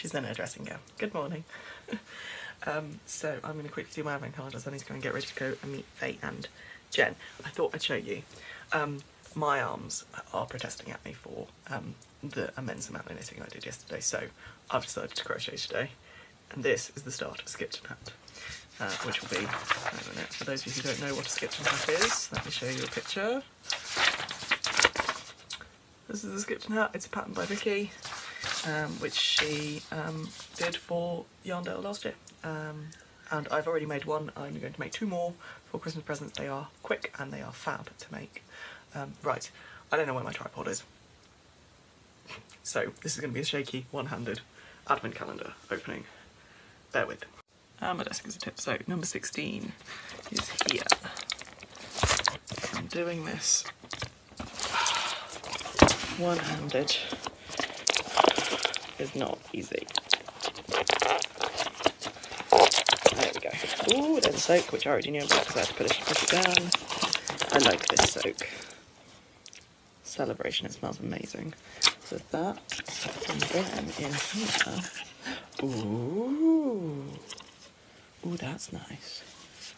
is in her dressing gown. Good morning. So I'm going to quickly do my advent calendars. I need to go and get ready to go and meet Faye and Jen. I thought I'd show you. My arms are protesting at me for the immense amount of knitting I did yesterday, so I've decided to crochet today. And this is the start of a Skipton hat, which will be, for those of you who don't know what a Skipton hat is, let me show you a picture. This is the Skipton hat. It's a pattern by Vicky, which she did for Yarndale last year. And I've already made one. I'm going to make 2 more for Christmas presents. They are quick and they are fab to make. Right, I don't know where my tripod is. So this is going to be a shaky, one-handed advent calendar opening. Bear with. My desk is a tip. So number 16 is here. I'm doing this one-handed. Is not easy. There we go. Ooh, there's a soak, which I already knew about because I had to push it down. I like this soak. Celebration, it smells amazing. So that, and then in here, ooh, that's nice.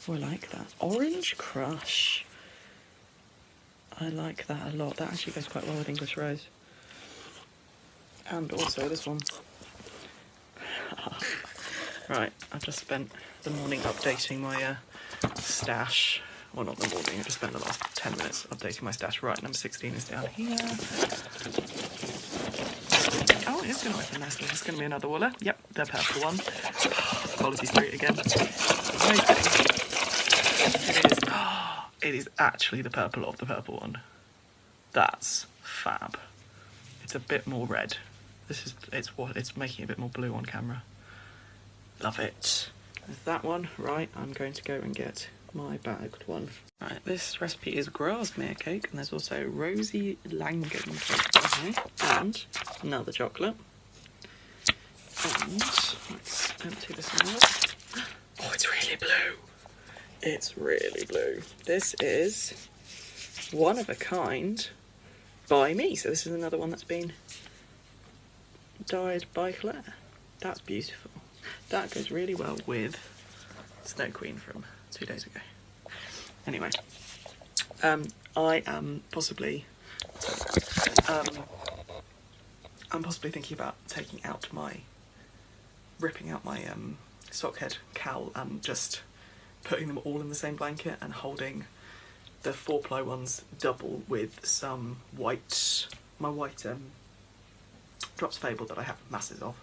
Oh, I like that. Orange Crush. I like that a lot. That actually goes quite well with English Rose. And also this one. Right, I've just spent the morning updating my stash. Well, not the morning, I just spent the last 10 minutes updating my stash. Right, number 16 is down here. Oh, it's going to open nicely. It's going to be another Wooler. Yep, the purple one. Quality Street again. It is actually the purple of the purple one. That's fab. It's a bit more red. It's making it a bit more blue on camera. Love it. There's that one. Right, I'm going to go and get my bagged one. Right, this recipe is Grasmere cake, and there's also Rosie Langan cake and another chocolate. And let's empty this one out. Oh, it's really blue. It's really blue. This is one of a kind by me. So this is another one that's been dyed by Claire. That's beautiful. That goes really well with Snow Queen from 2 days ago. Anyway, I am possibly thinking about ripping out my sockhead cowl and just putting them all in the same blanket and holding the 4-ply ones double with some my white Drops Fable that I have masses of,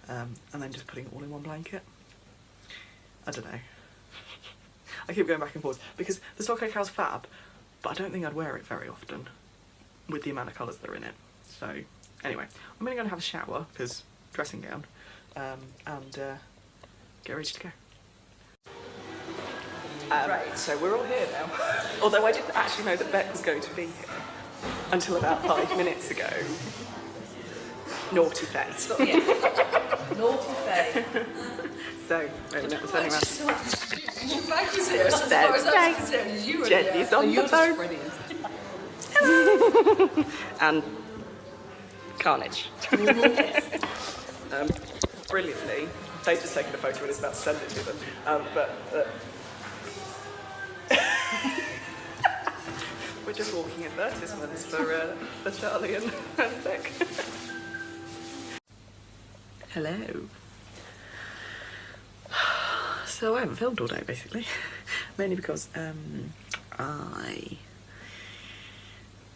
and then just putting it all in one blanket. I don't know. I keep going back and forth because the sockhead cowl's fab, but I don't think I'd wear it very often with the amount of colours that are in it. So anyway, I'm going to go and have a shower because dressing gown, and get ready to go. Right, so we're all here now. Although I didn't actually know that Beck was going to be here until about 5 minutes ago. Naughty face. Yeah. Naughty face. So, wait a minute, we're turning around. Your bag is here, so as far as I'm concerned, you were Jenny's on the phone. Hello. And Carnage. Brilliantly, they've just taken a photo and it's about to send it to them. We're just walking advertisements for Charlie and Beck. Hello. So I haven't filmed all day basically, mainly because I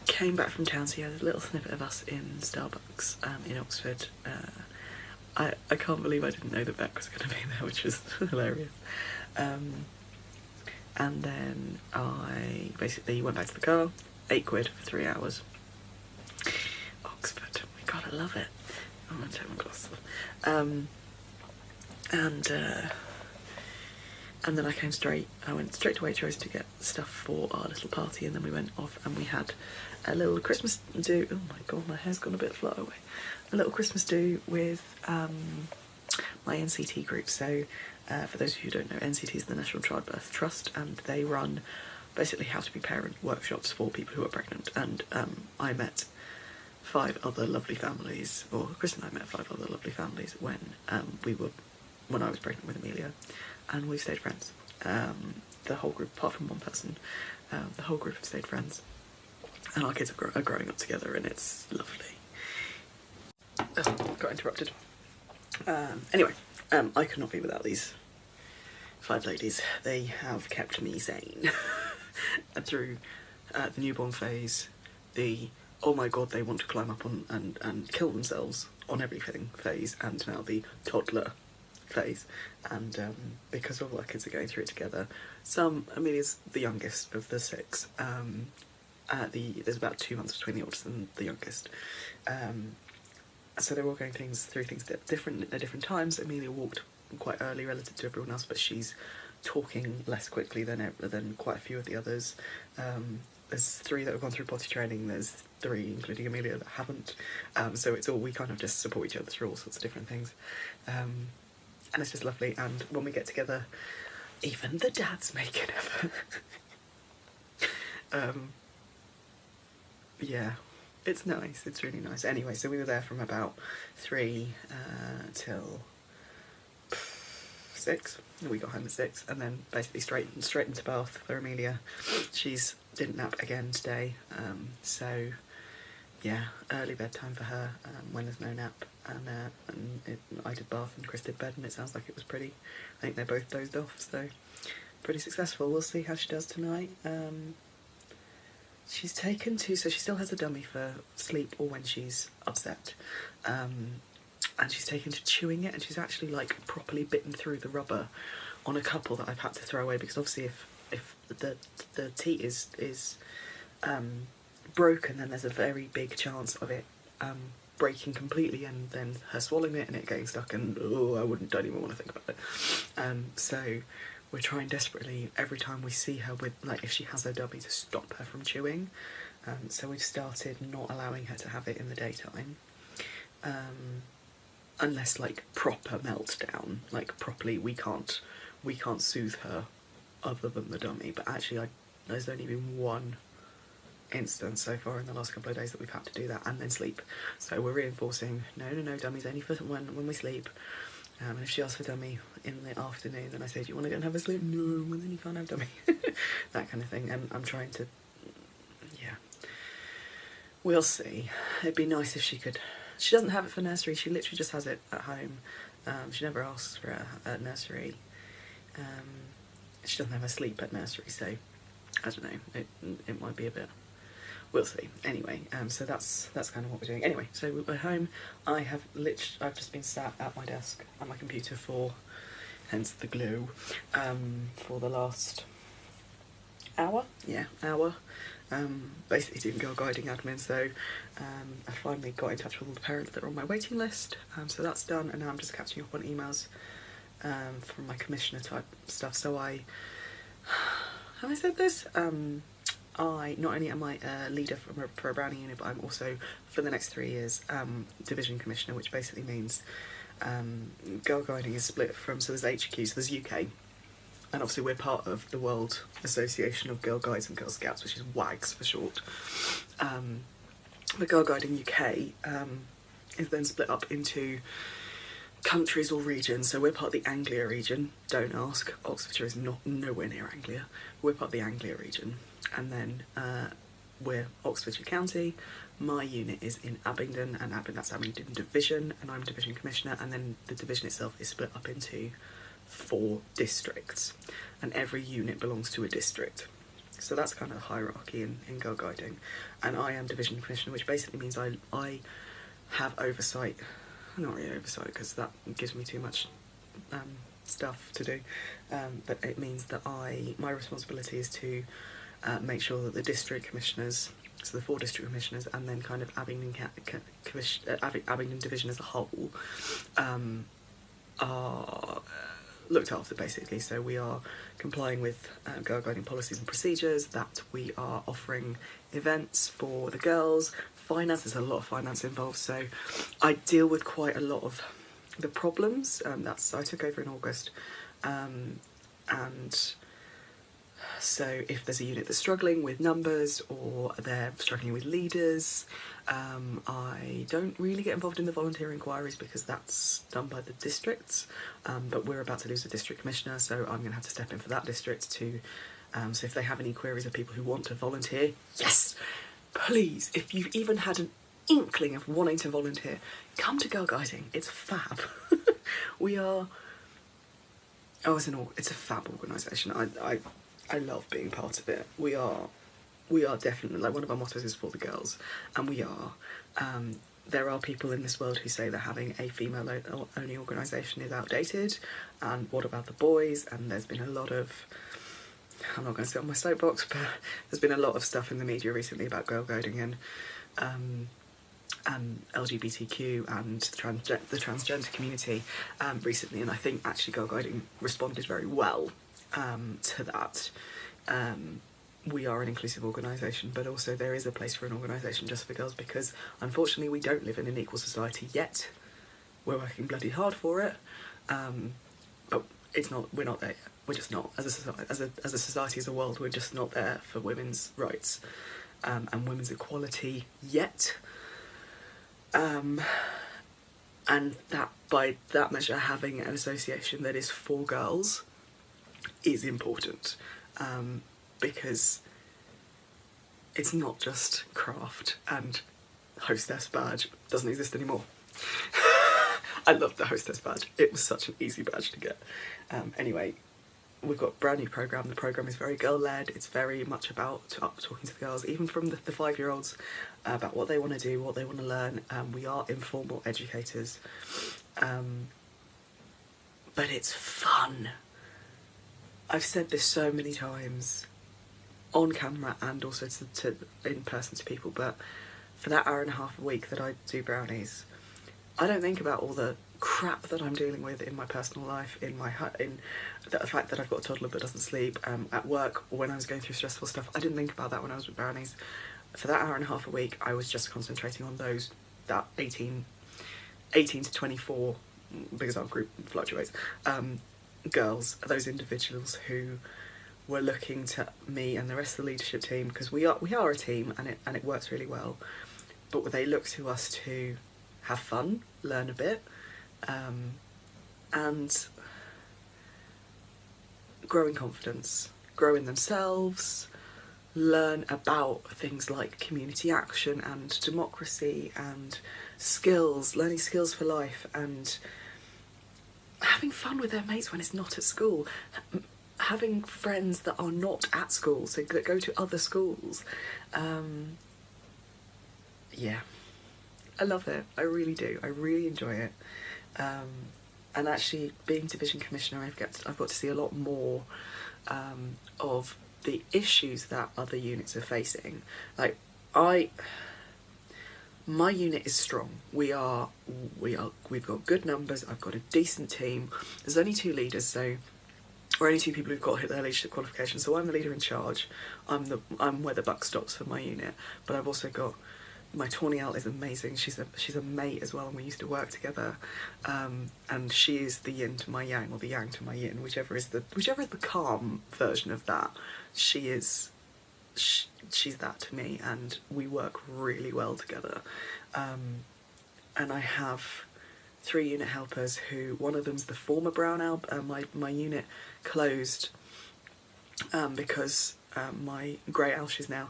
came back from town, so you had a little snippet of us in Starbucks in Oxford. I can't believe I didn't know that Beck was going to be there, which was hilarious. And then I basically went back to the car, £8 for 3 hours. Oxford, we gotta love it. I'm gonna take my glasses off. And then I went straight to Waitrose to get stuff for our little party, and then we went off and we had a little Christmas do. Oh my god, my hair's gone a bit flat away. A little Christmas do with my NCT group. So for those of you who don't know, NCT is the National Childbirth Trust, and they run basically how to be parent workshops for people who are pregnant. And I met 5 other lovely families, or Chris and I met 5 other lovely families when when I was pregnant with Amelia, and we stayed friends. The whole group, apart from one person, the whole group have stayed friends, and our kids are growing up together, and it's lovely. Got interrupted. Anyway, I could not be without these 5 ladies. They have kept me sane through the newborn phase, the oh my god they want to climb up on and kill themselves on everything phase, and now the toddler phase. And because all our kids are going through it together, Amelia's the youngest of the 6. There's about 2 months between the oldest and the youngest. So they're all going through things different at different times. Amelia walked quite early relative to everyone else, but she's talking less quickly than quite a few of the others. There's 3 that have gone through potty training. There's 3, including Amelia, that haven't. So it's all, we kind of just support each other through all sorts of different things. And it's just lovely. And when we get together, even the dads make an effort. Yeah, it's nice. It's really nice. Anyway, so we were there from about 3 till 6. We got home at 6, and then basically straight into bath for Amelia. She's didn't nap again today, so yeah, early bedtime for her when there's no nap. And I did bath and Chris did bed, and it sounds like it was pretty. I think they both dozed off, so pretty successful. We'll see how she does tonight. She's taken to, so she still has a dummy for sleep or when she's upset. And she's taken to chewing it, and she's actually like properly bitten through the rubber on a couple that I've had to throw away, because obviously if the teat is broken, then there's a very big chance of it breaking completely, and then her swallowing it and it getting stuck, and oh, don't even want to think about it. So we're trying desperately every time we see her with, like, if she has her dummy, to stop her from chewing. So we've started not allowing her to have it in the daytime. Unless like proper meltdown, like properly, we can't soothe her other than the dummy. But actually there's only been 1 instance so far in the last couple of days that we've had to do that, and then sleep. So we're reinforcing, no, dummy's only for when we sleep. And if she asks for dummy in the afternoon, then I say, do you want to go and have a sleep? No, well then you can't have dummy. That kind of thing. And I'm trying to, yeah, we'll see. It'd be nice if she could. She doesn't have it for nursery, she literally just has it at home. She never asks for it at nursery. She doesn't have her sleep at nursery, so I don't know, it might be a bit, we'll see. Anyway, so that's kind of what we're doing. Anyway, so we're home. I've just been sat at my desk at my computer hence the glow, for the last hour. Basically doing Girguiding admin, so I finally got in touch with all the parents that are on my waiting list, so that's done, and now I'm just catching up on emails from my commissioner type stuff. So have I said this? I not only am I a leader for a Brownie unit, but I'm also, for the next 3 years, division commissioner, which basically means Girguiding is split from, so there's HQ, so there's UK, and obviously we're part of the World Association of Girl Guides and Girl Scouts, which is WAGS for short. The Girguiding UK is then split up into countries or regions. So we're part of the Anglia region. Don't ask, Oxfordshire is nowhere near Anglia. We're part of the Anglia region, and then we're Oxfordshire County. My unit is in Abingdon, and that's Abingdon Division, and I'm Division Commissioner, and then the division itself is split up into 4 districts, and every unit belongs to a district. So that's kind of the hierarchy in Girguiding, and I am Division Commissioner, which basically means I have oversight, not really oversight because that gives me too much stuff to do, but it means that my responsibility is to make sure that the district commissioners, so the 4 district commissioners, and then kind of Abingdon Division as a whole, are looked after, basically. So we are complying with Girguiding policies and procedures, that we are offering events for the girls. Finance, there's a lot of finance involved, so I deal with quite a lot of the problems. I took over in August, and So if there's a unit that's struggling with numbers or they're struggling with leaders, I don't really get involved in the volunteer inquiries because that's done by the districts, but we're about to lose a district commissioner, so I'm going to have to step in for that district too. So if they have any queries of people who want to volunteer, yes, please, if you've even had an inkling of wanting to volunteer, come to Girguiding. It's fab. We are... Oh, it's a fab organisation. I love being part of it. We are definitely, like, one of our mottos is for the girls, and we are. There are people in this world who say that having a female-only organisation is outdated, and what about the boys? And there's been a lot of... I'm not going to sit on my soapbox, but there's been a lot of stuff in the media recently about girl-guiding and LGBTQ and the transgender community recently, and I think actually Girguiding responded very well to that. We are an inclusive organisation, but also there is a place for an organisation just for girls, because unfortunately we don't live in an equal society yet. We're working bloody hard for it, but we're not there yet. We're just not. As a society, as a world, we're just not there for women's rights and women's equality yet. And that, by that measure, having an association that is for girls is important, because it's not just craft, and hostess badge doesn't exist anymore. I love the hostess badge. It was such an easy badge to get. Anyway, we've got a brand new programme. The programme is very girl-led. It's very much about talking to the girls, even from the 5-year-olds, about what they want to do, what they want to learn. We are informal educators, but it's fun. I've said this so many times, on camera and also to in person to people, but for that hour and a half a week that I do brownies, I don't think about all the crap that I'm dealing with in my personal life, in the fact that I've got a toddler that doesn't sleep, at work, or when I was going through stressful stuff. I didn't think about that when I was with brownies. For that hour and a half a week, I was just concentrating on that 18 to 24, because our group fluctuates, girls, those individuals who were looking to me and the rest of the leadership team, because we are a team, and it works really well, but they look to us to have fun, learn a bit, and grow in confidence, grow in themselves, learn about things like community action and democracy and learning skills for life, and having fun with their mates when it's not at school, having friends that are not at school, so that go to other schools. Yeah, I love it. I really do. I really enjoy it. And actually, being division commissioner, I've got to see a lot more of the issues that other units are facing. Like, my unit is strong. We've got good numbers. I've got a decent team. There's only 2 leaders, so we're only 2 people who've got their leadership qualifications. So I'm the leader in charge. I'm where the buck stops for my unit. But I've also got my Tawny-Owl is amazing. She's a mate as well, and we used to work together. And she is the yin to my yang, or the yang to my yin, whichever is the calm version of that. She's that to me, and we work really well together. And I have 3 unit helpers who, one of them's the former brown owl. My unit closed because my grey owl, she's now,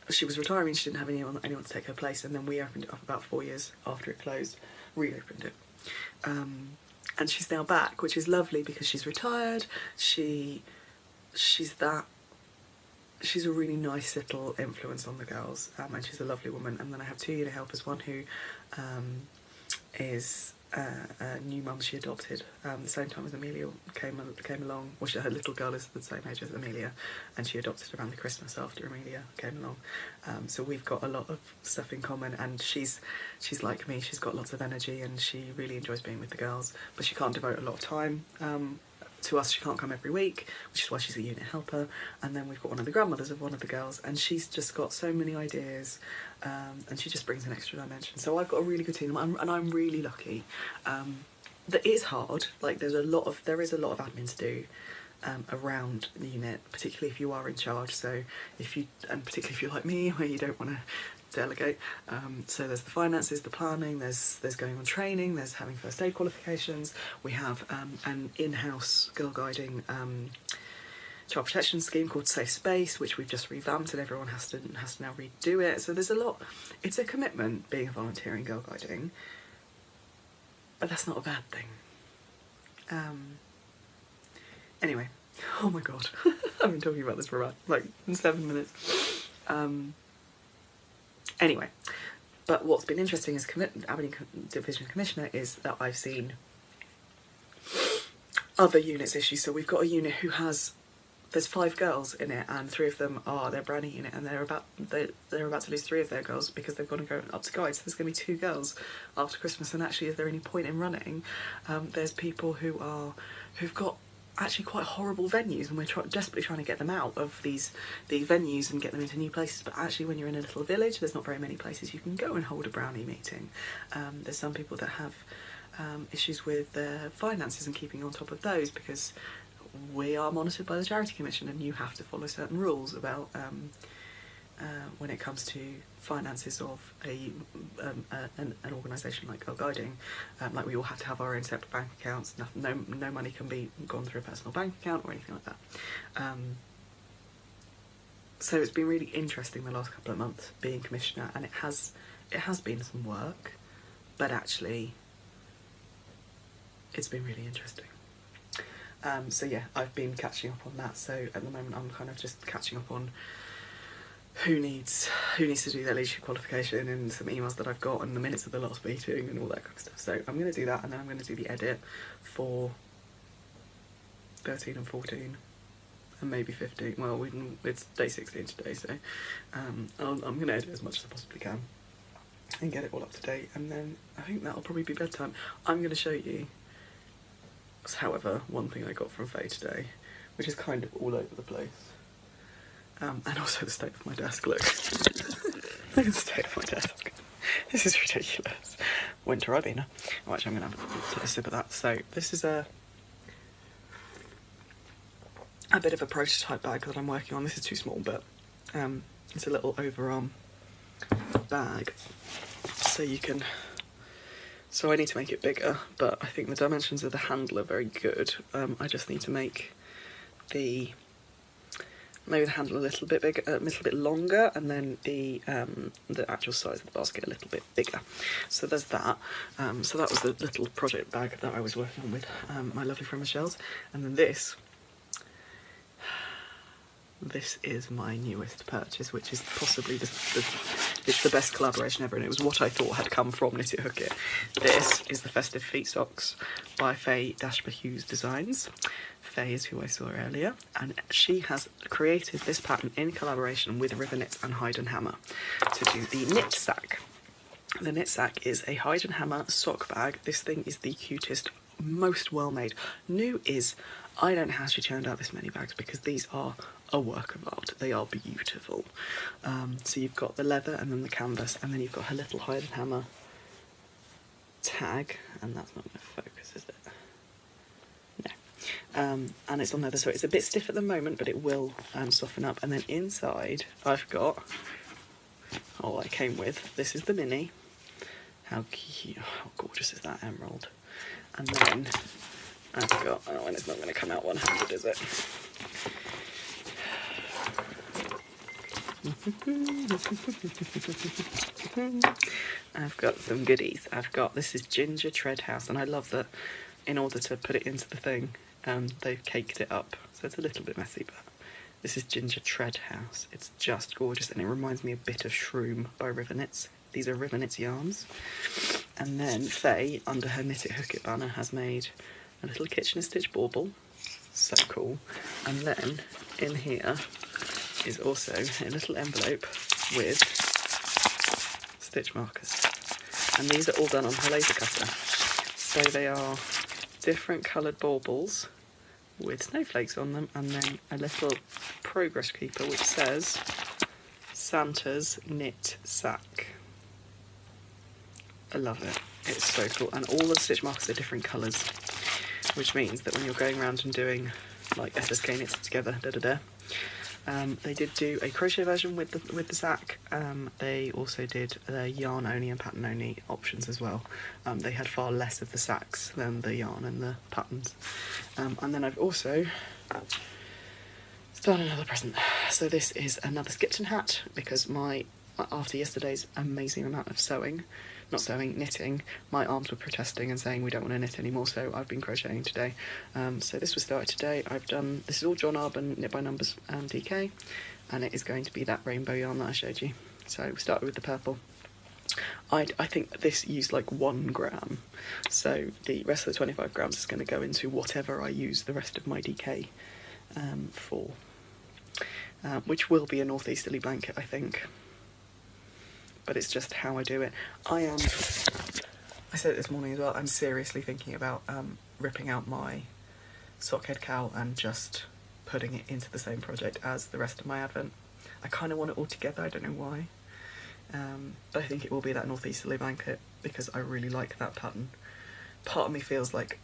she was retiring. She didn't have anyone to take her place, and then we opened it up about 4 years after it closed, reopened it. And she's now back, which is lovely because she's retired. She's a really nice little influence on the girls, and she's a lovely woman. And then I have 2 unit helpers, one who is a new mum. She adopted the same time as Amelia came along. Well, her little girl is the same age as Amelia, and she adopted around the Christmas after Amelia came along. So we've got a lot of stuff in common, and she's like me. She's got lots of energy, and she really enjoys being with the girls, but she can't devote a lot of time to us. She can't come every week, which is why she's a unit helper. And then we've got one of the grandmothers of one of the girls, and she's just got so many ideas, and she just brings an extra dimension. So I've got a really good team, and I'm really lucky. That is hard. Like, there is a lot of admin to do, around the unit, particularly if you are in charge. So particularly if you're like me, where you don't want to delegate. So there's the finances, the planning, there's going on training, there's having first aid qualifications. We have an in-house girl guiding child protection scheme called Safe Space, which we've just revamped, and everyone has to now redo it. So there's a lot. It's a commitment being a volunteer in girl guiding, but that's not a bad thing. Anyway, oh my god, I've been talking about this for about like 7 minutes. Anyway, but what's been interesting as Aberdeen Division Commissioner is that I've seen other units issue. So we've got a unit who there's 5 girls in it, and 3 of them are their brownie unit, and they're about to lose 3 of their girls because they've got to go up to guide. So there's going to be 2 girls after Christmas. And actually, is there any point in running? There's people who've got actually quite horrible venues, and we're desperately trying to get them out of these venues and get them into new places. But actually, when you're in a little village, there's not very many places you can go and hold a brownie meeting. There's some people that have issues with their finances and keeping on top of those, because we are monitored by the Charity Commission, and you have to follow certain rules about when it comes to finances of an organisation like Girguiding. Like, we all have to have our own separate bank accounts. No money can be gone through a personal bank account or anything like that. So it's been really interesting the last couple of months being commissioner, and it has been some work, but actually it's been really interesting. So yeah, I've been catching up on that. So at the moment I'm kind of just catching up on who needs to do their leadership qualification, and some emails that I've got, and the minutes of the last meeting and all that kind of stuff. So I'm going to do that, and then I'm going to do the edit for 13 and 14 and maybe 15. Well, it's day 16 today, so I'm going to edit as much as I possibly can and get it all up to date, and then I think that'll probably be bedtime. I'm going to show you, however, one thing I got from Faye today, which is kind of all over the place. And also the state of my desk, look. Look at the state of my desk. This is ridiculous. Winter Ribena. Oh, actually, I'm going to have a sip of that. So this is a bit of a prototype bag that I'm working on. This is too small, but it's a little overarm bag. So I need to make it bigger, but I think the dimensions of the handle are very good. I just need to make maybe the handle a little bit bigger, a little bit longer, and then the actual size of the basket a little bit bigger. So there's that. So that was the little project bag that I was working on with my lovely friend Michelle's. And then this is my newest purchase, which is possibly it's the best collaboration ever, and it was what I thought had come from Knit It Hook It. This is the Festive Feet Socks by Faye Hughes Designs. Faye is who I saw earlier, and she has created this pattern in collaboration with River Knits and Hide and Hammer to do the knit sack. The knit sack is a Hide and Hammer sock bag. This thing is the cutest, most well made. New is, I don't know how she churned out this many bags, because these are a work of art. They are beautiful. So you've got the leather and then the canvas, and then you've got her little Hide and Hammer tag, and that's not going to focus, is it? No. And it's on leather, so it's a bit stiff at the moment, but it will soften up. And then inside I've got, I came with, this is the mini. How cute, how gorgeous is that emerald? And then I've got, and it's not going to come out one-handed, is it? I've got some goodies. This is Ginger Tread House, and I love that in order to put it into the thing, they've caked it up, so it's a little bit messy, but this is Ginger Tread House. It's just gorgeous, and it reminds me a bit of Shroom by River Knits. These are River Knits yarns. And then Faye, under her Knit It Hook It banner, has made a little Kitchener stitch bauble. So cool. And then in here is also a little envelope with stitch markers. And these are all done on her laser cutter. So they are different coloured baubles with snowflakes on them, and then a little progress keeper which says Santa's Knit Sack. I love it. It's so cool. And all the stitch markers are different colours, which means that when you're going around and doing like SSK knitted together, da da da. They did do a crochet version with the sack. They also did yarn only and pattern only options as well. They had far less of the sacks than the yarn and the patterns. And then I've also done another present. So this is another Skipton hat, because after yesterday's amazing amount of knitting, my arms were protesting and saying we don't want to knit anymore, so I've been crocheting today. So this was started today. This is all John Arbon Knit by Numbers DK, and it is going to be that rainbow yarn that I showed you. So we started with the purple. I think this used like 1 gram, so the rest of the 25 grams is going to go into whatever I use the rest of my DK for, which will be a northeasterly blanket, I think. But it's just how I do it. I said it this morning as well, I'm seriously thinking about ripping out my sockhead cowl and just putting it into the same project as the rest of my advent. I kind of want it all together, I don't know why. But I think it will be that northeasterly blanket because I really like that pattern. Part of me feels like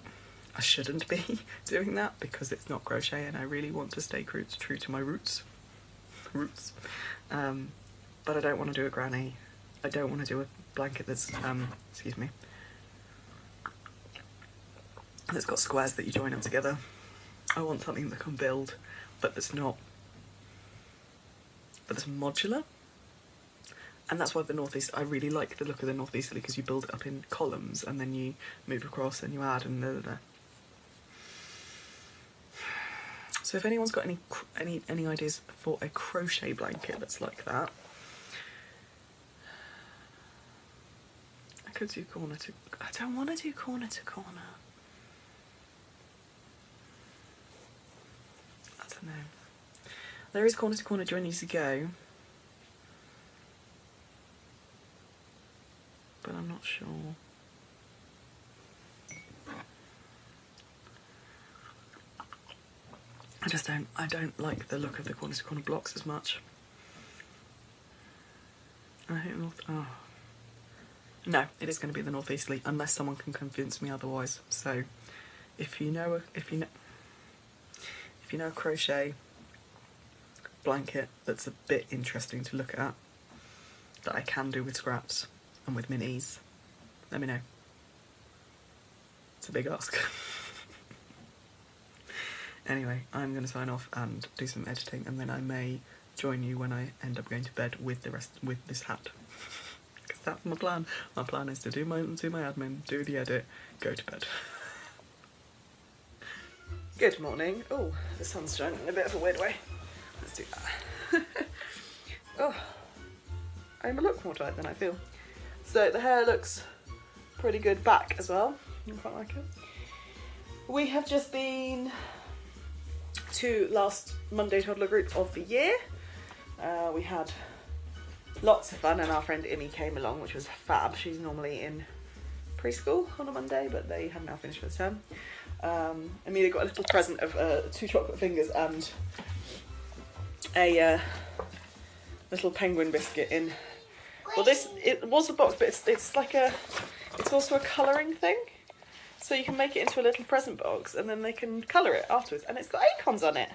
I shouldn't be doing that because it's not crochet and I really want to stay true to my roots. But I don't want to do a granny. I don't want to do a blanket that's, excuse me, that's got squares that you join them together. I want something that can build, but that's modular. And that's why the northeast, I really like the look of the northeasterly, because you build it up in columns and then you move across and you add and da da da. So if anyone's got any ideas for a crochet blanket that's like that, I could do corner to... I don't want to do corner to corner. I don't know. There is corner to corner journeys to go, but I'm not sure. I don't like the look of the corner to corner blocks as much. I hate no, it is going to be the northeasterly unless someone can convince me otherwise. So if you know a crochet blanket that's a bit interesting to look at, that I can do with scraps and with minis, let me know. It's a big ask. Anyway, I'm going to sign off and do some editing, and then I may join you when I end up going to bed with this hat. Because that's my plan. My plan is to do my admin, do the edit, go to bed. Good morning. Oh, the sun's shining in a bit of a weird way. Let's do that. Oh, I look more tight than I feel. So the hair looks pretty good back as well. I quite like it. We have just been to last Monday toddler group of the year. We had lots of fun, and our friend Imi came along, which was fab. She's normally in preschool on a Monday, but they have now finished for the term. Amelia got a little present of 2 chocolate fingers and a little penguin biscuit in. Well, it was a box, but it's also a colouring thing. So you can make it into a little present box and then they can colour it afterwards. And it's got acorns on it.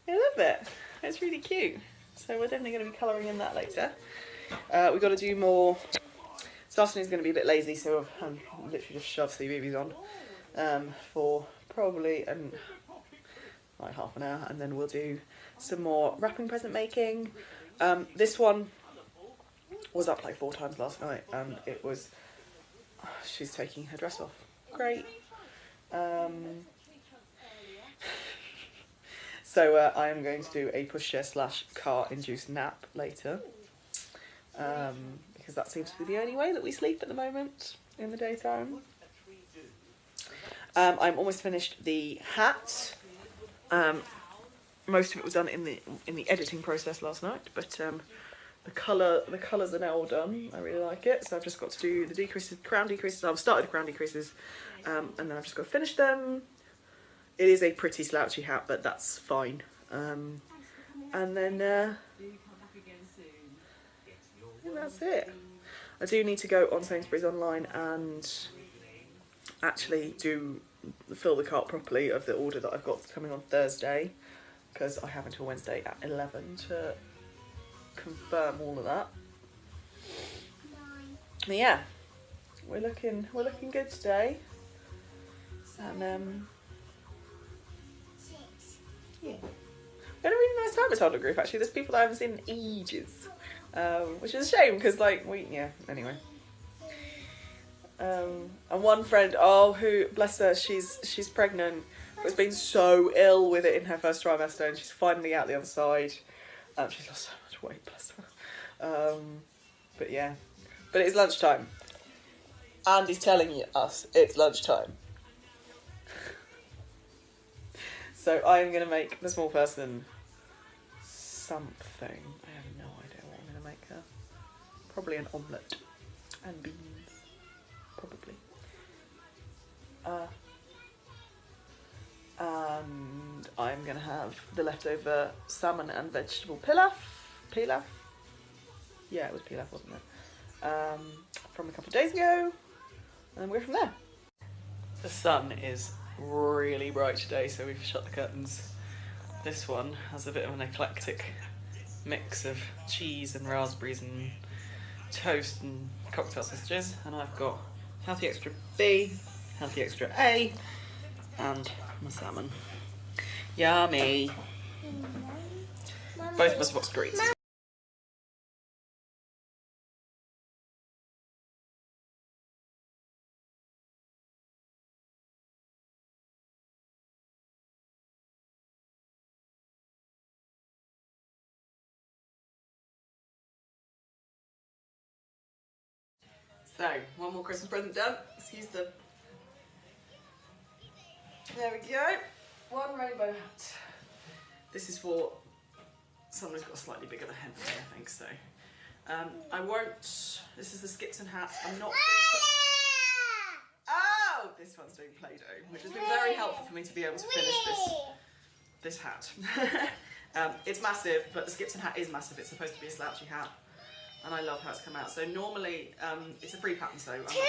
I love it. It's really cute. So we're definitely going to be colouring in that later. We've got to do more. This afternoon's going to be a bit lazy, so I'm literally just shove CBeebies on for probably like half an hour. And then we'll do some more wrapping present making. This one was up like 4 times last night and it was... she's taking her dress off. Great. So I am going to do a pushchair / car induced nap later, because that seems to be the only way that we sleep at the moment in the daytime. I'm almost finished the hat. Most of it was done in the editing process last night, but the colours are now all done. I really like it. So I've just got to do the crown decreases. I've started the crown decreases, and then I've just got to finish them. It is a pretty slouchy hat, but that's fine. And then that's it. I do need to go on Sainsbury's online and actually do fill the cart properly of the order that I've got coming on Thursday, because I have until Wednesday at 11 to confirm all of that. But yeah, we're looking good today. And yeah, we had a really nice time at Toddler Group actually. There's people that I haven't seen in ages, which is a shame because like anyway. And one friend, who bless her, she's pregnant, but has been so ill with it in her first trimester, and she's finally out the other side. She's lost so much weight, bless her. But yeah, but it's lunchtime. Andy's telling us it's lunchtime. So I am going to make the small person something. I have no idea what I'm going to make her. Probably an omelette and beans. Probably. And I'm going to have the leftover salmon and vegetable pilaf. Pilaf? Yeah, it was pilaf, wasn't it? From a couple of days ago. And then we're from there. The sun is really bright today, so we've shut the curtains. This one has a bit of an eclectic mix of cheese and raspberries and toast and cocktail sausages, and I've got healthy extra B, healthy extra A, and my salmon. Yummy. Both of us have got greens. So, one more Christmas present done. Excuse the... There we go. One rainbow hat. This is for someone who's got a slightly bigger head than me, I think, so. I won't... This is the Skipton hat. I'm not going to put... Oh! This one's doing Play-Doh, which has been very helpful for me to be able to finish this hat. It's massive, but the Skipton hat is massive. It's supposed to be a slouchy hat. And I love how it's come out. So normally, it's a free pattern, so I'm not giving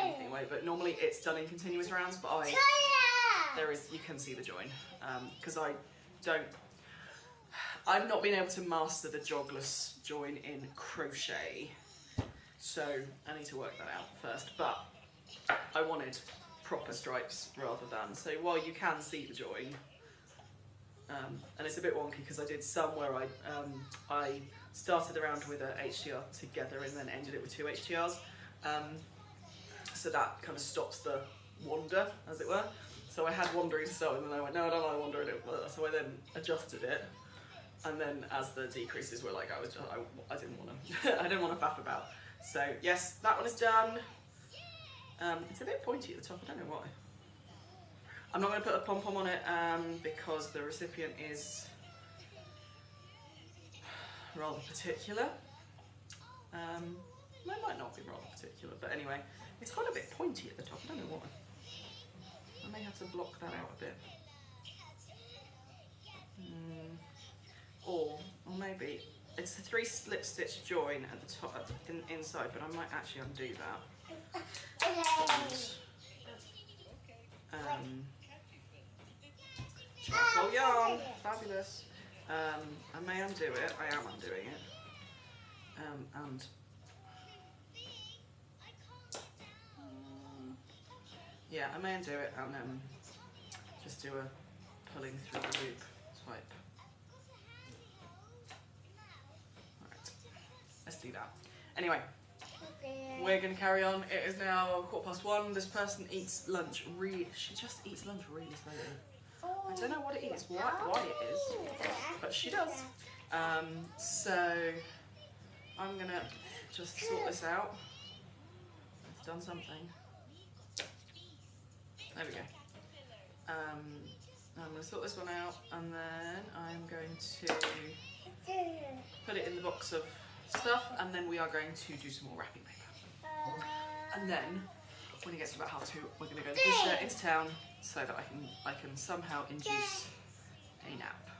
anything away, but normally it's done in continuous rounds, but you can see the join, because I've not been able to master the jogless join in crochet, so I need to work that out first, but I wanted proper stripes rather than, so while you can see the join, and it's a bit wonky because I did some where I started around with a HTR together and then ended it with 2 HTRs. So that kind of stops the wander, as it were. So I had wandering to start with, and then I went, no, I don't want to wander it. So I then adjusted it. And then as the decreases were like, I didn't want to, I didn't want to faff about. So yes, that one is done. It's a bit pointy at the top, I don't know why. I'm not going to put a pom-pom on it because the recipient is rather particular. It might not be rather particular, but anyway, it's got a bit pointy at the top, I don't know why. I may have to block that out a bit. Or maybe, it's a 3 slip stitch join at the top, inside, but I might actually undo that. And, charcoal yarn, fabulous. I may undo it, I am undoing it. And yeah, I may undo it and just do a pulling through the loop type. Alright, let's do that. Anyway, we're going to carry on. It is now 1:15. This person eats lunch she just eats lunch really slowly. I don't know what it is, why it is, but she does. So I'm going to just sort this out. I've done something. There we go. I'm going to sort this one out, and then I'm going to put it in the box of stuff, and then we are going to do some more wrapping paper. And then, when it gets to about 2:30, we're going to go into town so that I can somehow induce a nap.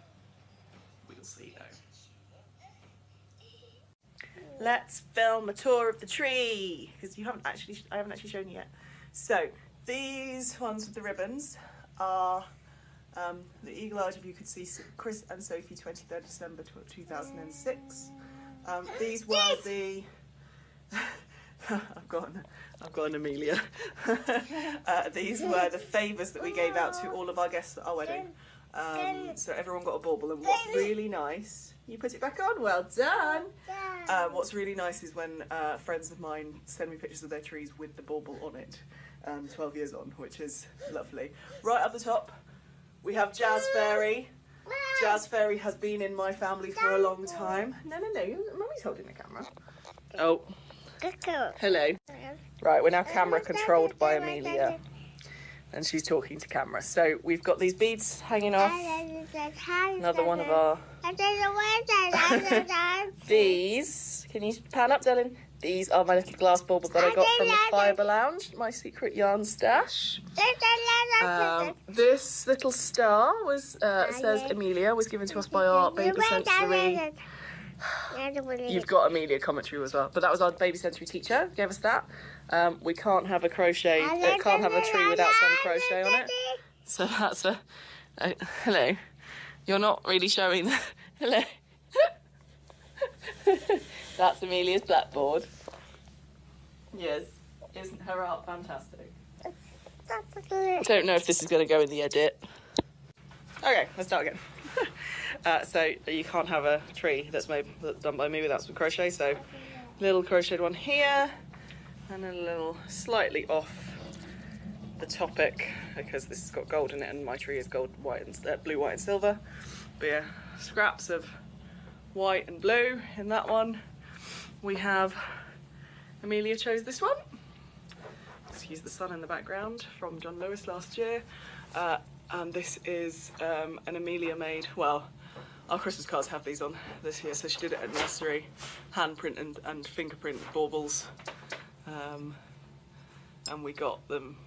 We'll see though. Let's film a tour of the tree, because I haven't actually shown you yet. So These ones with the ribbons are the eagle-eyed, if you could see, Chris and Sophie, 23rd December 2006. These were the... I've got an Amelia. These were the favours that we gave out to all of our guests at our wedding. So everyone got a bauble, and what's really nice, you put it back on, well done. What's really nice is when friends of mine send me pictures of their trees with the bauble on it, 12 years on, which is lovely. Right up the top, we have Jazz Fairy. Jazz Fairy has been in my family for a long time. No, Mummy's holding the camera. Oh. Hello. Right, we're now camera controlled by Amelia, and she's talking to camera. So we've got these beads hanging off. Another one of our... These, can you pan up, darling? These are my little glass baubles that I got from the Fibre Lounge, my secret yarn stash. This little star was says Amelia, was given to us by our baby sensory. You've got Amelia commentary as well, but that was our baby sensory teacher, gave us that. We can't have a crochet, can't have a tree without some crochet on it. So that's a hello. You're not really showing the, hello. That's Amelia's blackboard. Yes, isn't her art fantastic? I don't know if this is going to go in the edit. Okay, let's start again. So you can't have a tree that's done by me without some crochet, so little crocheted one here, and a little slightly off the topic because this has got gold in it and my tree is gold, white and blue, white and silver. But yeah, scraps of white and blue in that one. We have, Amelia chose this one. Excuse the sun in the background, from John Lewis last year. And this is an Amelia made, well, our Christmas cards have these on this year, so she did it at nursery, handprint and fingerprint baubles. And we got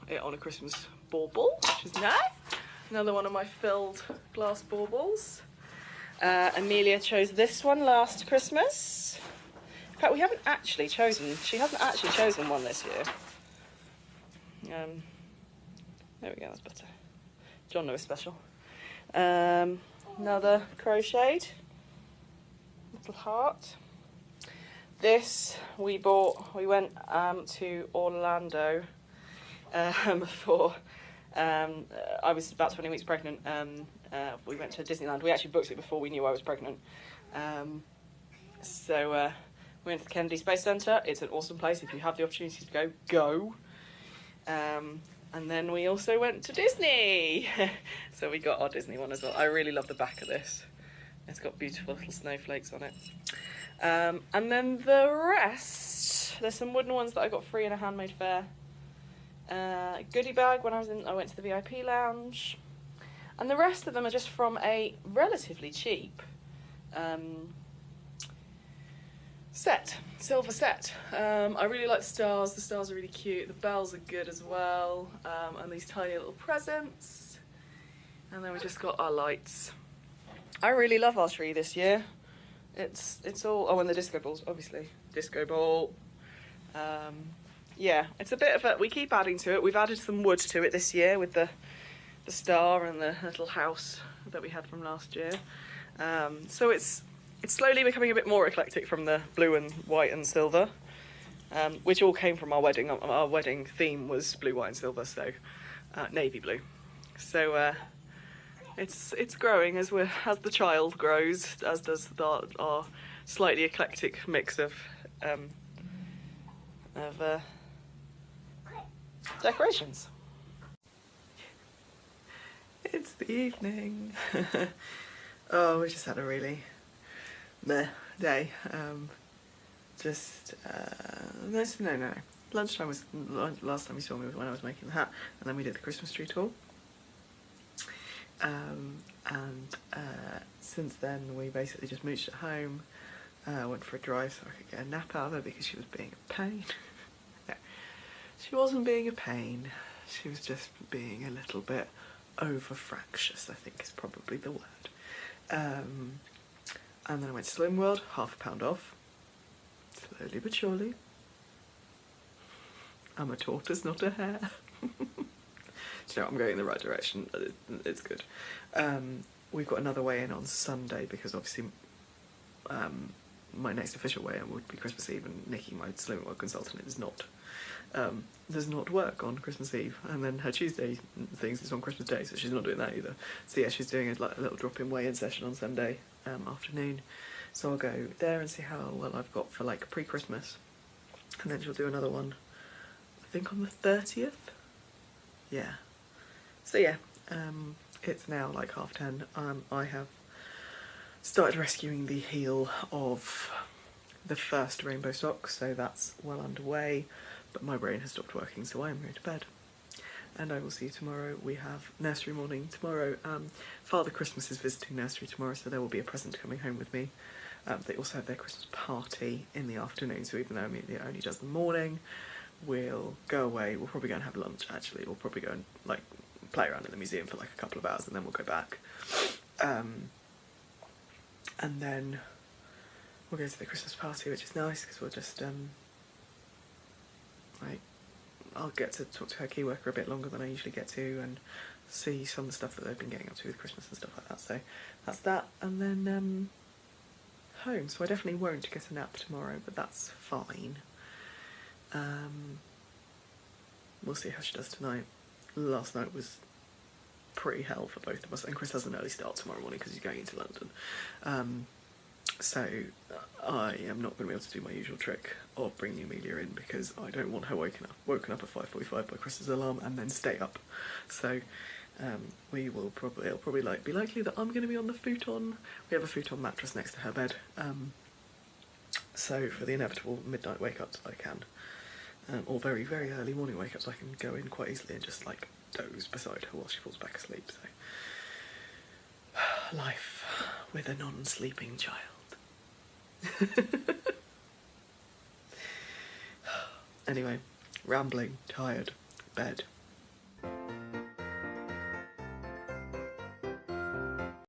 it on a Christmas bauble, which is nice. Another one of my filled glass baubles. Amelia chose this one last Christmas. In fact, she hasn't actually chosen one this year. There we go, that's better. John Lewis special. Another crocheted little heart. This we went to Orlando for, I was about 20 weeks pregnant. We went to Disneyland. We actually booked it before we knew I was pregnant. So we went to the Kennedy Space Center. It's an awesome place. If you have the opportunity to go. And then we also went to Disney. So we got our Disney one as well. I really love the back of this. It's got beautiful little snowflakes on it. And then the rest, there's some wooden ones that I got free in a handmade fair. Goodie bag when I went to the VIP lounge. And the rest of them are just from a relatively cheap silver set. I really like the stars. The stars are really cute. The bells are good as well. And these tiny little presents. And then we just got our lights. I really love our tree this year. It's all, oh, and the disco balls, obviously. Disco ball. Yeah, it's a bit of a, we keep adding to it. We've added some wood to it this year with the star and the little house that we had from last year. So it's slowly becoming a bit more eclectic from the blue and white and silver, which all came from our wedding. Our wedding theme was blue, white and silver, so navy blue. So it's growing as the child grows, as does our slightly eclectic mix of decorations. It's the evening. Oh, we just had a really meh day. No. Lunchtime was last time you saw me was when I was making the hat, and then we did the Christmas tree tour. Since then we basically just mooched at home. Went for a drive so I could get a nap out of her because she was being a pain. No, she wasn't being a pain. She was just being a little bit over-fractious, I think is probably the word. And then I went to Slim World, £1/2 off. Slowly but surely. I'm a tortoise, not a hare. you know, I'm going in the right direction. It's good. We've got another weigh-in on Sunday because obviously my next official weigh-in would be Christmas Eve, and Nikki, my slimming work consultant, does not work on Christmas Eve, and then her Tuesday things is on Christmas Day, so she's not doing that either. So yeah, she's doing a little drop-in weigh-in session on Sunday afternoon. So I'll go there and see how well I've got for like pre-Christmas, and then she'll do another one, I think on the 30th. Yeah. So yeah, it's now like 10:30. I have started rescuing the heel of the first rainbow sock, so that's well underway, but my brain has stopped working, so I am going to bed. And I will see you tomorrow. We have nursery morning tomorrow. Father Christmas is visiting nursery tomorrow, so there will be a present coming home with me. They also have their Christmas party in the afternoon, so even though Amelia only does the morning, we'll go away. We'll probably go and have lunch, actually. We'll probably go and like play around in the museum for like a couple of hours, and then we'll go back. And then we'll go to the Christmas party, which is nice because we'll just like, I'll get to talk to her key worker a bit longer than I usually get to, and see some of the stuff that they've been getting up to with Christmas and stuff like that. So that's that, and then home. So I definitely won't get a nap tomorrow, but that's fine. We'll see how she does tonight. Last night was pretty hell for both of us, and Chris has an early start tomorrow morning because he's going into London. So I am not going to be able to do my usual trick of bringing Amelia in because I don't want her woken up at 5:45 by Chris's alarm and then stay up. So it'll probably be likely that I'm going to be on the futon. We have a futon mattress next to her bed. So for the inevitable midnight wake-ups I can, or very, very early morning wake-ups, I can go in quite easily and just like doze beside her while she falls back asleep. So life with a non-sleeping child. Anyway, rambling, tired, bed.